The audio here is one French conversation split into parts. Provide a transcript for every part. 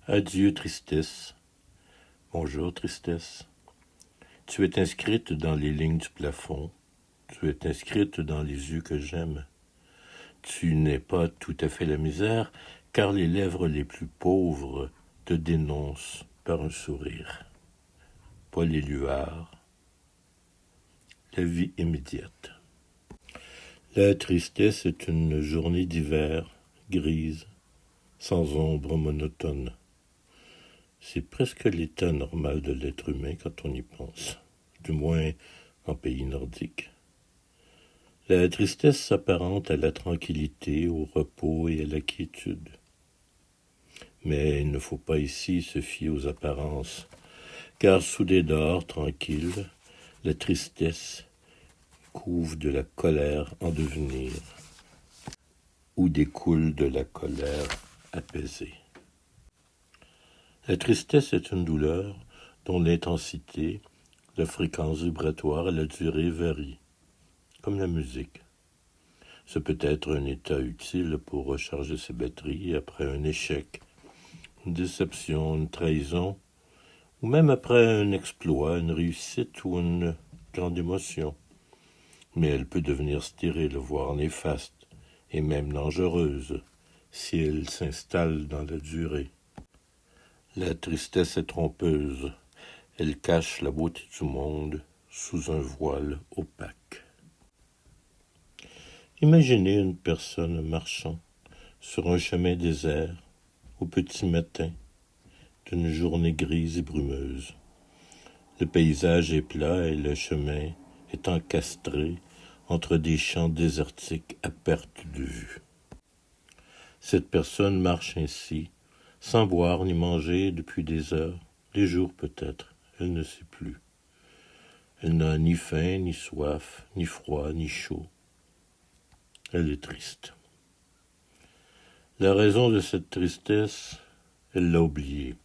Adieu tristesse, bonjour tristesse. Tu es inscrite dans les lignes du plafond, tu es inscrite dans les yeux que j'aime. Tu n'es pas tout à fait la misère, car les lèvres les plus pauvres te dénoncent par un sourire. Paul Éluard, la vie immédiate. La tristesse est une journée d'hiver, grise, sans ombre monotone. C'est presque l'état normal de l'être humain quand on y pense, du moins en pays nordique. La tristesse s'apparente à la tranquillité, au repos et à la quiétude. Mais il ne faut pas ici se fier aux apparences, car sous des dehors tranquilles, la tristesse couvre de la colère en devenir, ou découle de la colère apaisée. La tristesse est une douleur dont l'intensité, la fréquence vibratoire et la durée varient, comme la musique. Ce peut être un état utile pour recharger ses batteries après un échec, une déception, une trahison, ou même après un exploit, une réussite ou une grande émotion. Mais elle peut devenir stérile, voire néfaste, et même dangereuse, si elle s'installe dans la durée. La tristesse est trompeuse, elle cache la beauté du monde sous un voile opaque. Imaginez une personne marchant sur un chemin désert au petit matin d'une journée grise et brumeuse. Le paysage est plat et le chemin est encastré entre des champs désertiques à perte de vue. Cette personne marche ainsi, sans boire ni manger depuis des heures, des jours peut-être, elle ne sait plus. Elle n'a ni faim, ni soif, ni froid, ni chaud. Elle est triste. La raison de cette tristesse, elle l'a oubliée.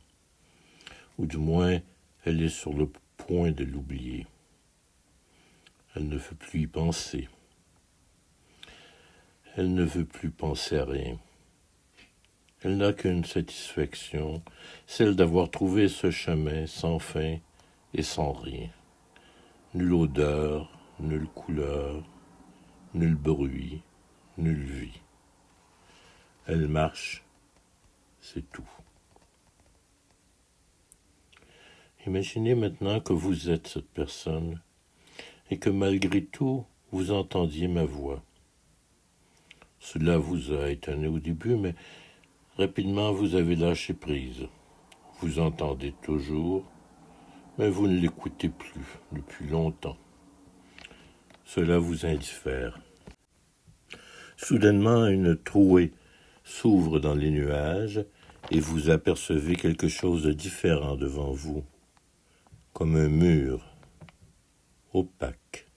Ou du moins, elle est sur le point de l'oublier. Elle ne veut plus y penser. Elle ne veut plus penser à rien. Elle n'a qu'une satisfaction, celle d'avoir trouvé ce chemin sans fin et sans rien. Nulle odeur, nulle couleur, nul bruit, nulle vie. Elle marche, c'est tout. Imaginez maintenant que vous êtes cette personne et que malgré tout, vous entendiez ma voix. Cela vous a étonné au début, mais rapidement vous avez lâché prise. Vous entendez toujours, mais vous ne l'écoutez plus depuis longtemps. Cela vous indiffère. Soudainement, une trouée s'ouvre dans les nuages et vous apercevez quelque chose de différent devant vous, comme un mur opaque.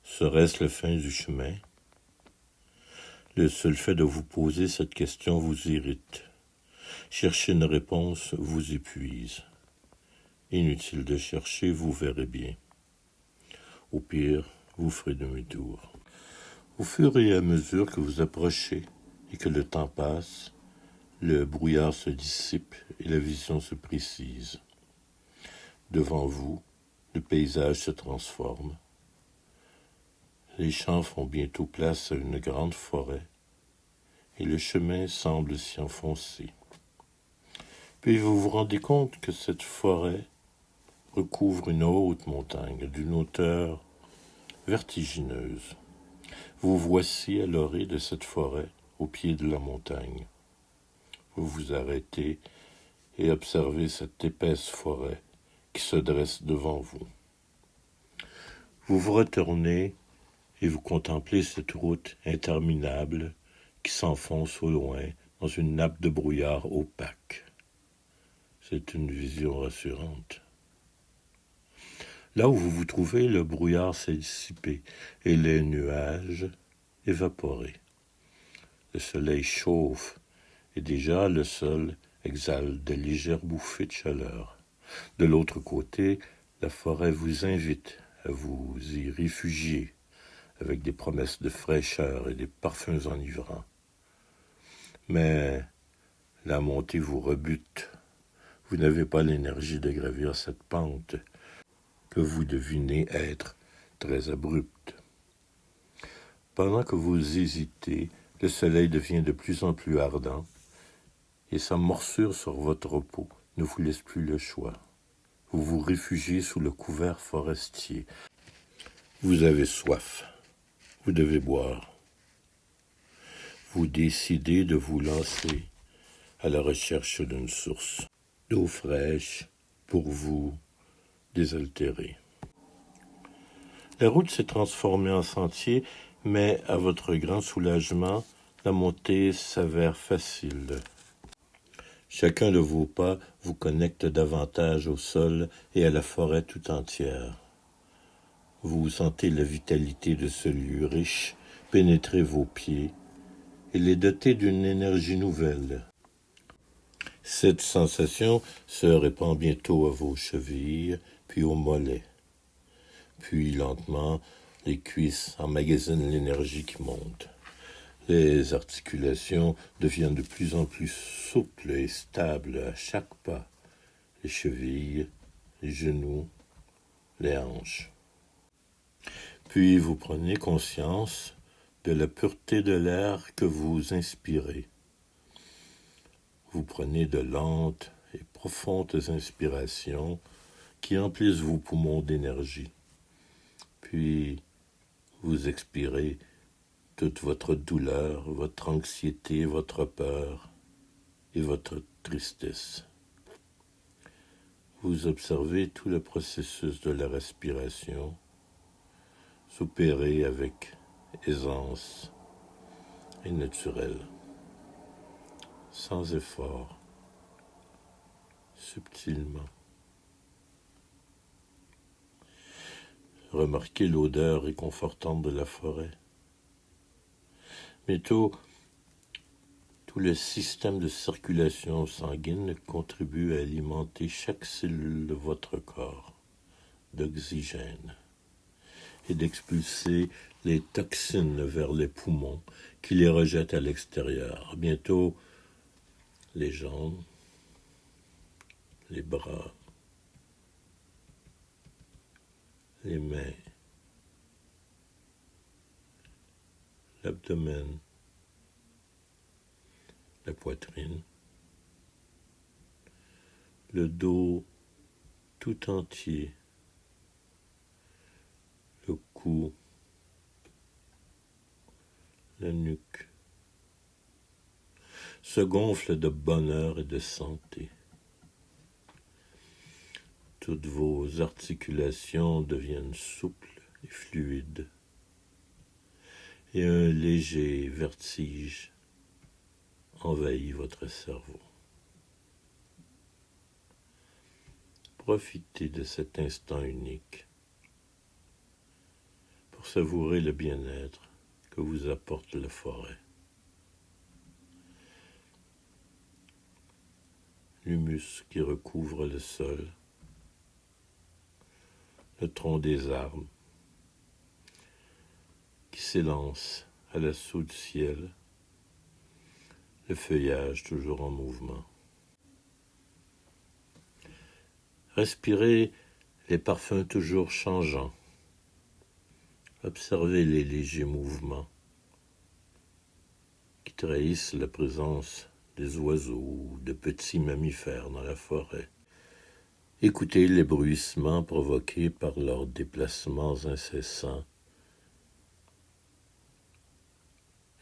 Serait-ce la fin du chemin? Le seul fait de vous poser cette question vous irrite. Chercher une réponse vous épuise. Inutile de chercher, vous verrez bien. Au pire, vous ferez demi-tour. Au fur et à mesure que vous approchez et que le temps passe, le brouillard se dissipe et la vision se précise. Devant vous, le paysage se transforme. Les champs font bientôt place à une grande forêt et le chemin semble s'y enfoncer. Puis vous vous rendez compte que cette forêt recouvre une haute montagne d'une hauteur vertigineuse. Vous voici à l'orée de cette forêt, au pied de la montagne. Vous vous arrêtez et observez cette épaisse forêt qui se dresse devant vous. Vous vous retournez et vous contemplez cette route interminable qui s'enfonce au loin dans une nappe de brouillard opaque. C'est une vision rassurante. Là où vous vous trouvez, le brouillard s'est dissipé et les nuages évaporés. Le soleil chauffe et déjà le sol exhale de légères bouffées de chaleur. De l'autre côté, la forêt vous invite à vous y réfugier avec des promesses de fraîcheur et des parfums enivrants. Mais La montée vous rebute. Vous n'avez pas l'énergie de gravir cette pente que vous devinez être très abrupte. Pendant que vous hésitez, le soleil devient de plus en plus ardent et sa morsure sur votre peau ne vous laisse plus le choix. Vous vous réfugiez sous le couvert forestier. Vous avez soif. Vous devez boire. Vous décidez de vous lancer à la recherche d'une source d'eau fraîche pour vous désaltérer. La route s'est transformée en sentier, mais à votre grand soulagement, la montée s'avère facile. Chacun de vos pas vous connecte davantage au sol et à la forêt tout entière. Vous sentez la vitalité de ce lieu riche pénétrer vos pieds et les doter d'une énergie nouvelle. Cette sensation se répand bientôt à vos chevilles, puis aux mollets. Puis, lentement, les cuisses emmagasinent l'énergie qui monte. Les articulations deviennent de plus en plus souples et stables à chaque pas. Les chevilles, les genoux, les hanches. Puis vous prenez conscience de la pureté de l'air que vous inspirez. Vous prenez de lentes et profondes inspirations qui emplissent vos poumons d'énergie. Puis vous expirez toute votre douleur, votre anxiété, votre peur et votre tristesse. Vous observez tout le processus de la respiration s'opérer avec aisance et naturel, sans effort, subtilement. Remarquez l'odeur réconfortante de la forêt. Bientôt, tout le système de circulation sanguine contribue à alimenter chaque cellule de votre corps d'oxygène et d'expulser les toxines vers les poumons qui les rejettent à l'extérieur. Bientôt, les jambes, les bras, les mains, l'abdomen, la poitrine, le dos tout entier, le cou, la nuque, se gonfle de bonheur et de santé. Toutes vos articulations deviennent souples et fluides, et un léger vertige envahit votre cerveau. Profitez de cet instant unique pour savourer le bien-être que vous apporte la forêt. L'humus qui recouvre le sol, le tronc des arbres qui s'élance à l'assaut du ciel, le feuillage toujours en mouvement. Respirez les parfums toujours changeants. Observez les légers mouvements qui trahissent la présence des oiseaux ou de petits mammifères dans la forêt. Écoutez les bruissements provoqués par leurs déplacements incessants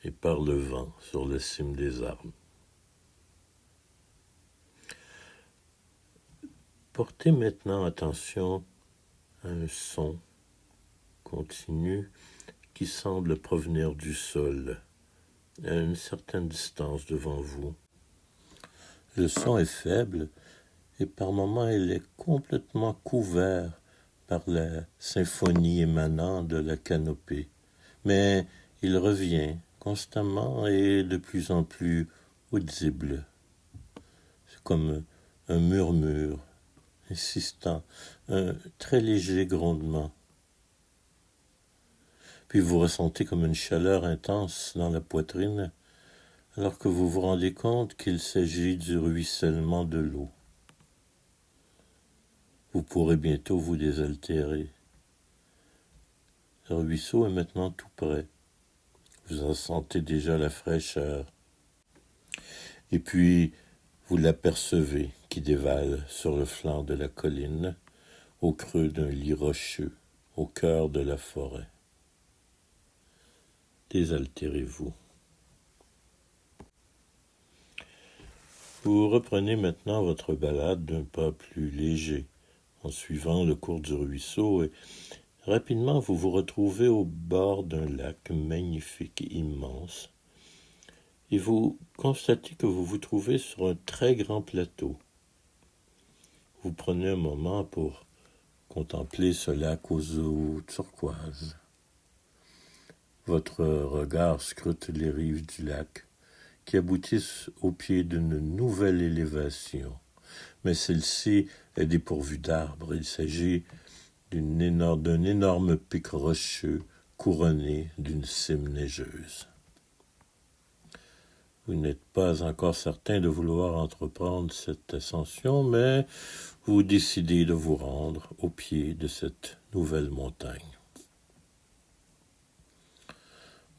et par le vent sur la cime des arbres. Portez maintenant attention à un son continu qui semble provenir du sol, à une certaine distance devant vous. Le son est faible et par moments il est complètement couvert par la symphonie émanant de la canopée, mais il revient constamment et de plus en plus audible. C'est comme un murmure insistant, un très léger grondement. Puis vous ressentez comme une chaleur intense dans la poitrine, alors que vous vous rendez compte qu'il s'agit du ruissellement de l'eau. Vous pourrez bientôt vous désaltérer. Le ruisseau est maintenant tout près. Vous en sentez déjà la fraîcheur. Et puis, vous l'apercevez qui dévale sur le flanc de la colline, au creux d'un lit rocheux, au cœur de la forêt. Désaltérez-vous. Vous reprenez maintenant votre balade d'un pas plus léger, en suivant le cours du ruisseau, et rapidement vous vous retrouvez au bord d'un lac magnifique et immense, et vous constatez que vous vous trouvez sur un très grand plateau. Vous prenez un moment pour contempler ce lac aux eaux turquoises. Votre regard scrute les rives du lac, qui aboutissent au pied d'une nouvelle élévation. Mais celle-ci est dépourvue d'arbres. Il s'agit d'un énorme pic rocheux couronné d'une cime neigeuse. Vous n'êtes pas encore certain de vouloir entreprendre cette ascension, mais vous décidez de vous rendre au pied de cette nouvelle montagne.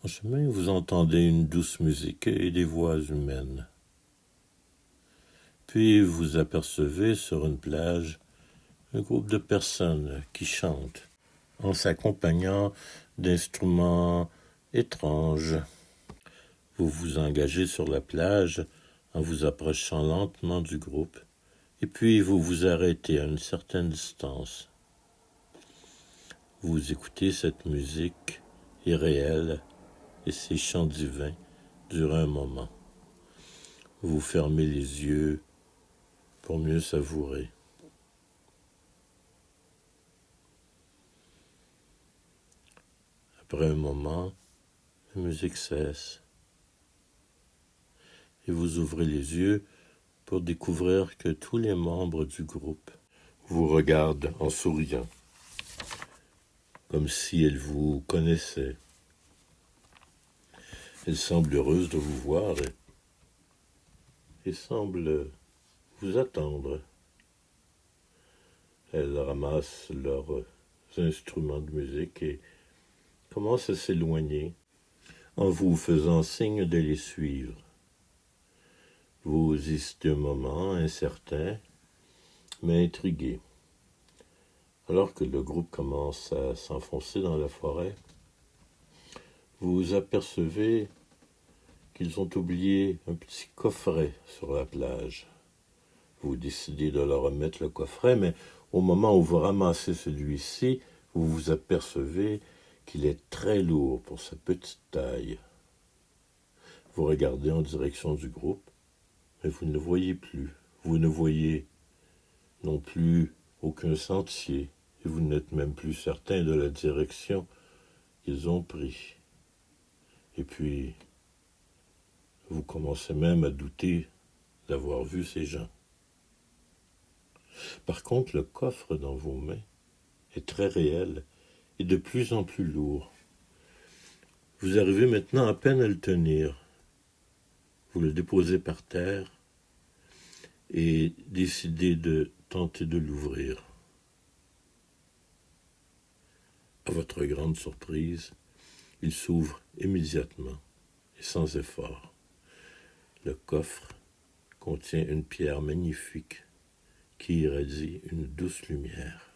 En chemin, vous entendez une douce musique et des voix humaines. Puis vous apercevez sur une plage un groupe de personnes qui chantent en s'accompagnant d'instruments étranges. Vous vous engagez sur la plage en vous approchant lentement du groupe, et puis vous vous arrêtez à une certaine distance. Vous écoutez cette musique irréelle et ces chants divins durant un moment. Vous fermez les yeux pour mieux savourer. Après un moment, la musique cesse et vous ouvrez les yeux pour découvrir que tous les membres du groupe vous regardent en souriant, comme si elles vous connaissaient. Elles semblent heureuses de vous voir et semblent vous attendre. Elles ramassent leurs instruments de musique et commencent à s'éloigner en vous faisant signe de les suivre. Vous hésitez un moment, incertain, mais intrigué. Alors que le groupe commence à s'enfoncer dans la forêt, vous apercevez qu'ils ont oublié un petit coffret sur la plage. Vous décidez de leur remettre le coffret, mais au moment où vous ramassez celui-ci, vous vous apercevez qu'il est très lourd pour sa petite taille. Vous regardez en direction du groupe, mais vous ne le voyez plus. Vous ne voyez non plus aucun sentier, et vous n'êtes même plus certain de la direction qu'ils ont pris. Et puis, vous commencez même à douter d'avoir vu ces gens. Par contre, le coffre dans vos mains est très réel et de plus en plus lourd. Vous arrivez maintenant à peine à le tenir. Vous le déposez par terre et décidez de tenter de l'ouvrir. À votre grande surprise, il s'ouvre immédiatement et sans effort. Le coffre contient une pierre magnifique qui irradie une douce lumière.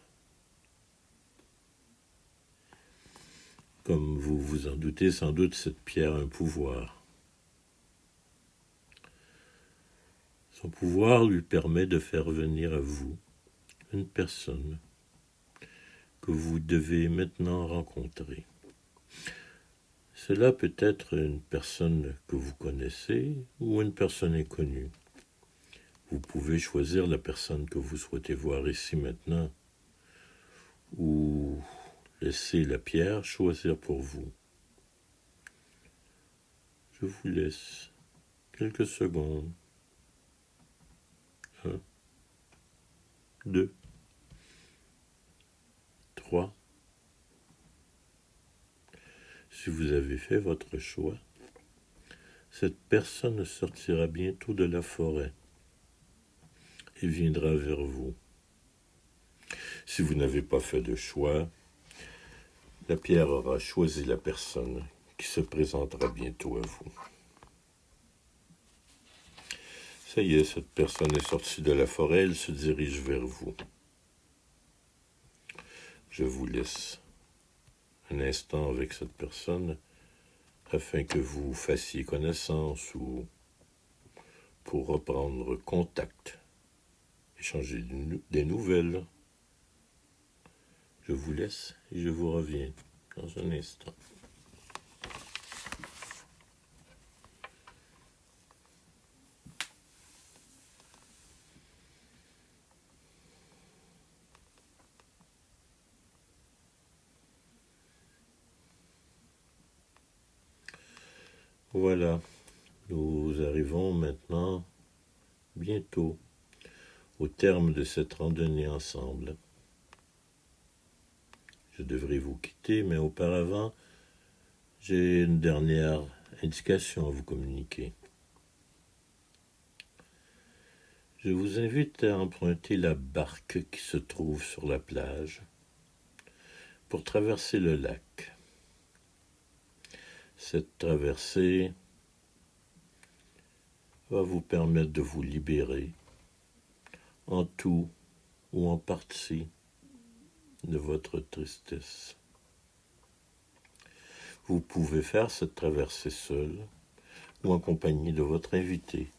Comme vous vous en doutez sans doute, cette pierre a un pouvoir. Son pouvoir lui permet de faire venir à vous une personne que vous devez maintenant rencontrer. Cela peut être une personne que vous connaissez ou une personne inconnue. Vous pouvez choisir la personne que vous souhaitez voir ici maintenant ou laisser la pierre choisir pour vous. Je vous laisse quelques secondes. 1, 2, 3. Si vous avez fait votre choix, Cette personne sortira bientôt de la forêt et viendra vers vous. Si vous n'avez pas fait de choix, la pierre aura choisi la personne qui se présentera bientôt à vous. Ça y est, cette personne est sortie de la forêt, elle se dirige vers vous. Je vous laisse un instant avec cette personne afin que vous fassiez connaissance ou pour reprendre contact, échanger des nouvelles. Je vous laisse et je vous reviens dans un instant. Voilà, nous arrivons maintenant, bientôt, au terme de cette randonnée ensemble. Je devrais vous quitter, mais auparavant, j'ai une dernière indication à vous communiquer. Je vous invite à emprunter la barque qui se trouve sur la plage pour traverser le lac. Cette traversée va vous permettre de vous libérer en tout ou en partie de votre tristesse. Vous pouvez faire cette traversée seul ou en compagnie de votre invité.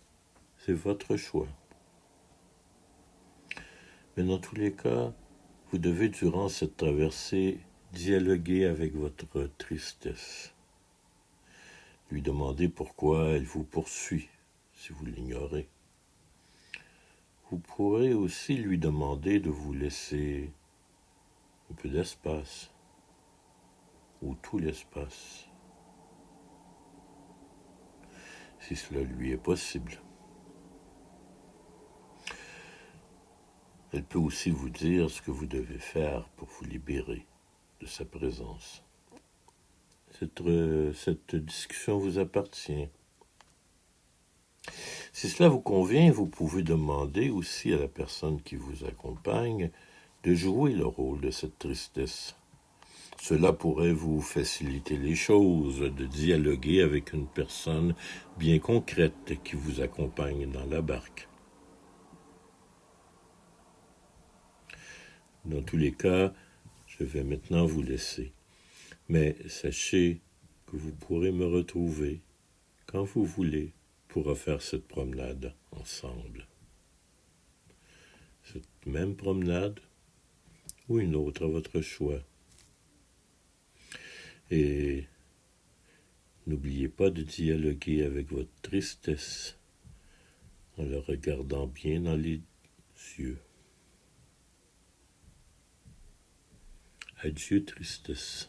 C'est votre choix. Mais dans tous les cas, vous devez durant cette traversée dialoguer avec votre tristesse. Lui demander pourquoi elle vous poursuit, si vous l'ignorez. Vous pourrez aussi lui demander de vous laisser un peu d'espace, ou tout l'espace, si cela lui est possible. Elle peut aussi vous dire ce que vous devez faire pour vous libérer de sa présence. Cette discussion vous appartient. Si cela vous convient, vous pouvez demander aussi à la personne qui vous accompagne de jouer le rôle de cette tristesse. Cela pourrait vous faciliter les choses, de dialoguer avec une personne bien concrète qui vous accompagne dans la barque. Dans tous les cas, je vais maintenant vous laisser. Mais sachez que vous pourrez me retrouver quand vous voulez pour refaire cette promenade ensemble. Cette même promenade ou une autre à votre choix. Et n'oubliez pas de dialoguer avec votre tristesse en le regardant bien dans les yeux. Adieu, tristesse.